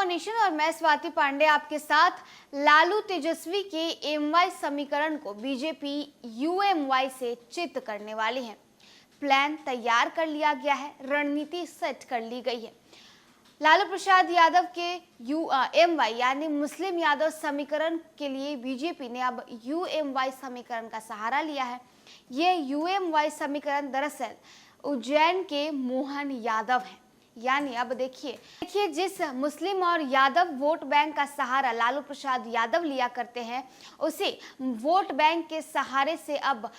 For nation और मैं स्वाति पांडे आपके साथ। लालू तेजस्वी के एमवाई समीकरण को बीजेपी यूएमवाई से चित करने वाली है। प्लान तैयार कर लिया गया है, रणनीति सेट कर ली गई है। लालू प्रसाद यादव के यूएमवाई यानी मुस्लिम यादव समीकरण के लिए बीजेपी ने अब यूएमवाई समीकरण का सहारा लिया है। ये यूएमवाई समीकरण दरअसल उज्जैन के मोहन यादव हैं। यानी अब देखिए जिस मुस्लिम और यादव वोट बैंक का सहारा लालू प्रसाद यादव लिया करते हैं, उसी वोट बैंक के सहारे से अब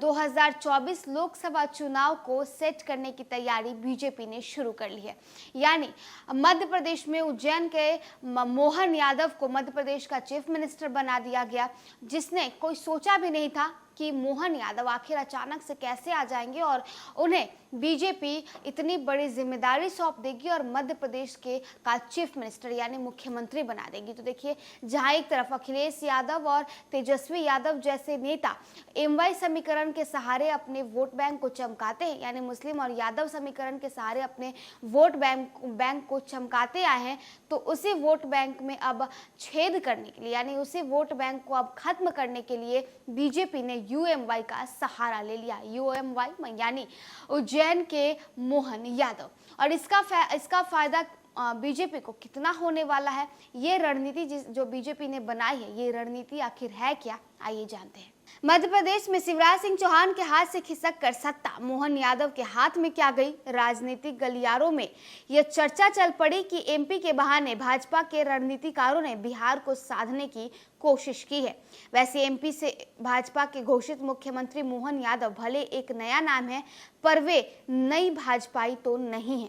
2024 लोकसभा चुनाव को सेट करने की तैयारी बीजेपी ने शुरू कर ली है। यानी मध्य प्रदेश में उज्जैन के मोहन यादव को मध्य प्रदेश का चीफ मिनिस्टर बना दिया गया, जिसने कोई सोचा भी नहीं था कि मोहन यादव आखिर अचानक से कैसे आ जाएंगे और उन्हें बीजेपी इतनी बड़ी जिम्मेदारी सौंप देगी और मध्य प्रदेश के का चीफ मिनिस्टर यानी मुख्यमंत्री बना देगी। तो देखिए, जहां एक तरफ अखिलेश यादव और तेजस्वी यादव जैसे नेता एमवाई समीकरण के सहारे अपने वोट बैंक को चमकाते हैं, यानी मुस्लिम और यादव समीकरण के सहारे अपने वोट बैंक को चमकाते आए हैं, तो उसी वोट बैंक में अब छेद करने के लिए यानी उसी वोट बैंक को अब खत्म करने के लिए बीजेपी ने यूएमवाई का सहारा ले लिया। यूएमवाई यानी उज्जैन के मोहन यादव। और इसका फायदा बीजेपी को कितना होने वाला है, ये रणनीति जो बीजेपी ने बनाई है, ये रणनीति आखिर है क्या, आइए जानते हैं। मध्य प्रदेश में शिवराज सिंह चौहान के हाथ से खिसक कर सत्ता मोहन यादव के हाथ में क्या गई। राजनीतिक गलियारों में यह चर्चा चल पड़ी कि एमपी के बहाने भाजपा के रणनीतिकारों ने बिहार को साधने की कोशिश की है। वैसे एमपी से भाजपा के घोषित मुख्यमंत्री मोहन यादव भले एक नया नाम है, पर वे नई भाजपाई तो नहीं है।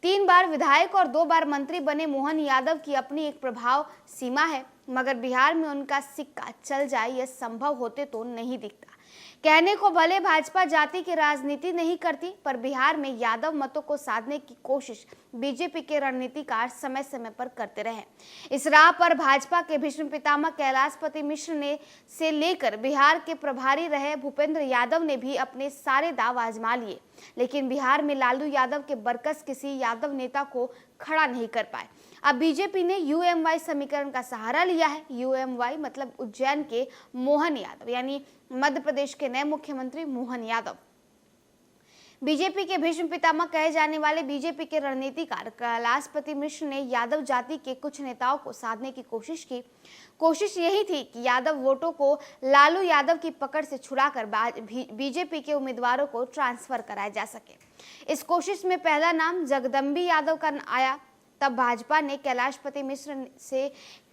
3 बार विधायक और 2 बार मंत्री बने मोहन यादव की अपनी एक प्रभाव सीमा है, मगर बिहार में उनका सिक्का चल जाए यह संभव होते तो नहीं दिखता। कहने को भले भाजपा जाति की राजनीति नहीं करती, पर बिहार में यादव मतों को साधने की कोशिश बीजेपी के रणनीतिकार समय समय पर करते रहे। इस राह पर भाजपा के भीष्म पितामह कैलाशपति मिश्र ने से लेकर बिहार के प्रभारी रहे भूपेंद्र यादव ने भी अपने सारे दांव आजमा लिए, लेकिन बिहार में लालू यादव के बरकस किसी यादव नेता को खड़ा नहीं कर पाए। अब बीजेपी ने यूएमवाई समीकरण का सहारा लिया है। यूएमवाई मतलब उज्जैन के मोहन यादव यानी मध्य प्रदेश के नए मुख्यमंत्री मोहन यादव। बीजेपी के भीष्म पितामह कहे जाने वाले बीजेपी के रणनीतिकार कैलाशपति मिश्र ने यादव जाति के कुछ नेताओं को साधने की कोशिश यही थी कि यादव वोटों को लालू यादव की पकड़ से छुड़ाकर बीजेपी के उम्मीदवारों को ट्रांसफर कराया जा सके। इस कोशिश में पहला नाम जगदम्बी यादव का आया। तब भाजपा ने कैलाशपति मिश्र से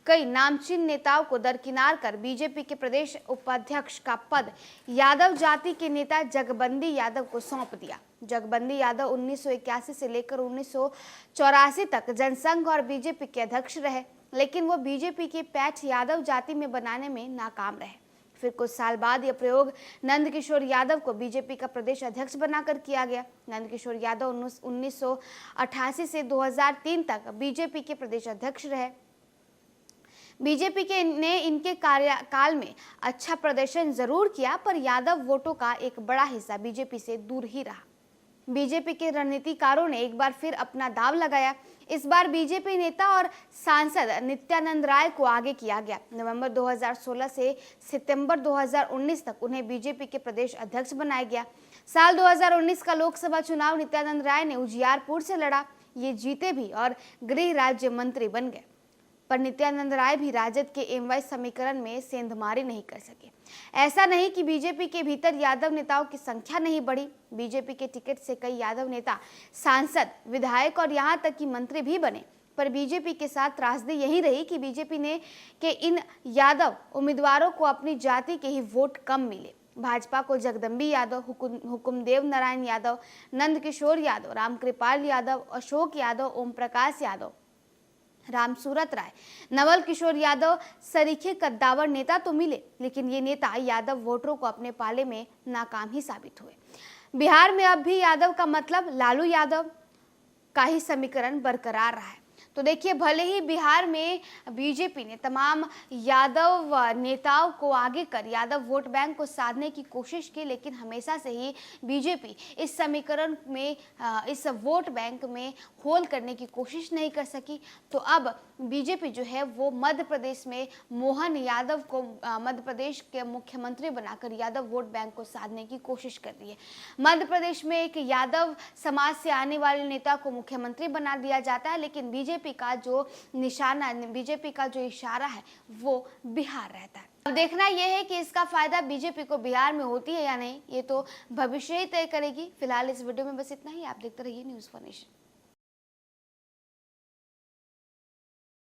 कई नामचीन नेताओं को दरकिनार कर बीजेपी के प्रदेश उपाध्यक्ष का पद यादव जाति के नेता जगबंदी यादव को सौंप दिया। जगबंदी यादव 1981 से लेकर 1984 तक जनसंघ और बीजेपी के अध्यक्ष रहे, लेकिन वो बीजेपी की पैठ यादव जाति में बनाने में नाकाम रहे। फिर कुछ साल बाद यह प्रयोग नंदकिशोर यादव को बीजेपी का प्रदेश अध्यक्ष बनाकर किया गया। नंदकिशोर यादव 1988 से 2003 तक बीजेपी के प्रदेश अध्यक्ष रहे। बीजेपी ने इनके कार्यकाल में अच्छा प्रदर्शन जरूर किया, पर यादव वोटों का एक बड़ा हिस्सा बीजेपी से दूर ही रहा। बीजेपी के रणनीतिकारों ने एक बार फिर अपना दांव लगाया। इस बार बीजेपी नेता और सांसद नित्यानंद राय को आगे किया गया। नवंबर 2016 से सितंबर 2019 तक उन्हें बीजेपी के प्रदेश अध्यक्ष बनाया गया। साल 2019 का लोकसभा चुनाव नित्यानंद राय ने उजियारपुर से लड़ा। ये जीते भी और गृह राज्य मंत्री बन गए, पर नित्यानंद राय भी राजद के एमवाई समीकरण में सेंधमारी नहीं कर सके। ऐसा नहीं कि बीजेपी के भीतर यादव नेताओं की संख्या नहीं बढ़ी। बीजेपी के टिकट से कई यादव नेता सांसद, विधायक और यहां तक कि मंत्री भी बने, पर बीजेपी के साथ त्रासदी यही रही कि बीजेपी ने के इन यादव उम्मीदवारों को अपनी जाति के ही वोट कम मिले। भाजपा को जगदम्बी यादव, हुकुमदेव नारायण यादव, नंदकिशोर यादव, रामकृपाल यादव, अशोक यादव, ओम प्रकाश यादव, रामसूरत राय, नवल किशोर यादव सरीखे कद्दावर नेता तो मिले, लेकिन ये नेता यादव वोटरों को अपने पाले में नाकाम ही साबित हुए। बिहार में अब भी यादव का मतलब लालू यादव का ही समीकरण बरकरार रहा है। तो देखिए, भले ही बिहार में बीजेपी ने तमाम यादव नेताओं को आगे कर यादव वोट बैंक को साधने की कोशिश की, लेकिन हमेशा से ही बीजेपी इस समीकरण में इस वोट बैंक में होल करने की कोशिश नहीं कर सकी। तो अब बीजेपी जो है वो मध्य प्रदेश में मोहन यादव को मध्य प्रदेश के मुख्यमंत्री बनाकर यादव वोट बैंक को साधने की कोशिश कर रही है। मध्य प्रदेश में एक यादव समाज से आने वाले नेता को मुख्यमंत्री बना दिया जाता है, लेकिन बीजेपी का जो निशाना, बीजेपी का जो इशारा है वो बिहार रहता है। अब देखना यह है कि इसका फायदा बीजेपी को बिहार में होती है या नहीं, ये तो भविष्य ही तय करेगी। फिलहाल इस वीडियो में बस इतना ही। आप देखते रहिए न्यूज़ फॉर नेशन।